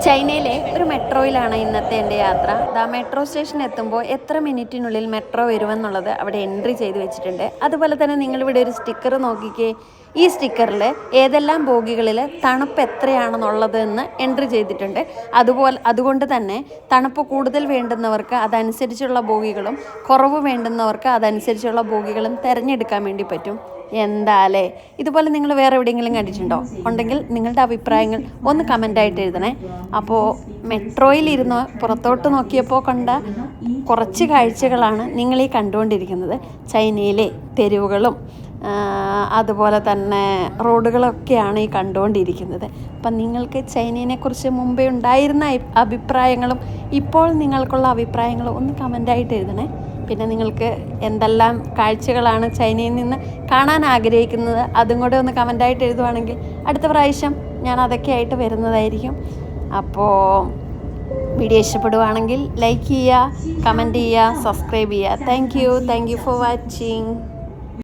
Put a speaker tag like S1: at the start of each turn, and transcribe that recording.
S1: ചൈനയിലെ ഒരു മെട്രോയിലാണ് ഇന്നത്തെ എൻ്റെ യാത്ര. മെട്രോ സ്റ്റേഷനിൽ എത്തുമ്പോൾ എത്ര മിനിറ്റിനുള്ളിൽ മെട്രോ വരുമെന്നുള്ളത് അവിടെ എൻട്രി ചെയ്ത് വെച്ചിട്ടുണ്ട്. അതുപോലെ തന്നെ നിങ്ങളിവിടെ ഒരു സ്റ്റിക്കർ നോക്കിക്കേ. ഈ സ്റ്റിക്കറിൽ ഏതെല്ലാം ബോഗികളിൽ തണുപ്പ് എത്രയാണെന്നുള്ളത് എന്ന് എൻട്രി ചെയ്തിട്ടുണ്ട്. അതുകൊണ്ട് തന്നെ തണുപ്പ് കൂടുതൽ വേണ്ടുന്നവർക്ക് അതനുസരിച്ചുള്ള ബോഗികളും കുറവ് വേണ്ടുന്നവർക്ക് അതനുസരിച്ചുള്ള ബോഗികളും തിരഞ്ഞെടുക്കാൻ വേണ്ടി പറ്റും. എന്താല്ലേ, ഇതുപോലെ നിങ്ങൾ വേറെ എവിടെയെങ്കിലും കണ്ടിട്ടുണ്ടോ? ഉണ്ടെങ്കിൽ നിങ്ങളുടെ അഭിപ്രായങ്ങൾ ഒന്ന് കമൻ്റായിട്ട് എഴുതണേ. അപ്പോൾ മെട്രോയിലിരുന്ന് പുറത്തോട്ട് നോക്കിയപ്പോൾ കണ്ട കുറച്ച് കാഴ്ചകളാണ് നിങ്ങളീ കണ്ടുകൊണ്ടിരിക്കുന്നത്. ചൈനയിലെ തെരുവുകളും അതുപോലെ തന്നെ റോഡുകളൊക്കെയാണ് ഈ കണ്ടുകൊണ്ടിരിക്കുന്നത്. അപ്പം നിങ്ങൾക്ക് ചൈനയെക്കുറിച്ച് മുമ്പേ ഉണ്ടായിരുന്ന അഭിപ്രായങ്ങളും ഇപ്പോൾ നിങ്ങൾക്കുള്ള അഭിപ്രായങ്ങളും ഒന്ന് കമൻ്റായിട്ട് എഴുതണേ. പിന്നെ നിങ്ങൾക്ക് എന്തെല്ലാം കാഴ്ചകളാണ് ചൈനയിൽ നിന്ന് കാണാൻ ആഗ്രഹിക്കുന്നത് അതും കൂടെ ഒന്ന് കമൻ്റായിട്ട് എഴുതുവാണെങ്കിൽ അടുത്ത പ്രാവശ്യം ഞാൻ അതൊക്കെ ആയിട്ട് വരുന്നതായിരിക്കും. അപ്പോൾ വീഡിയോ ഇഷ്ടപ്പെടുവാണെങ്കിൽ ലൈക്ക് ചെയ്യുക, കമൻറ്റ് ചെയ്യുക, സബ്സ്ക്രൈബ് ചെയ്യുക. Thank you for watching.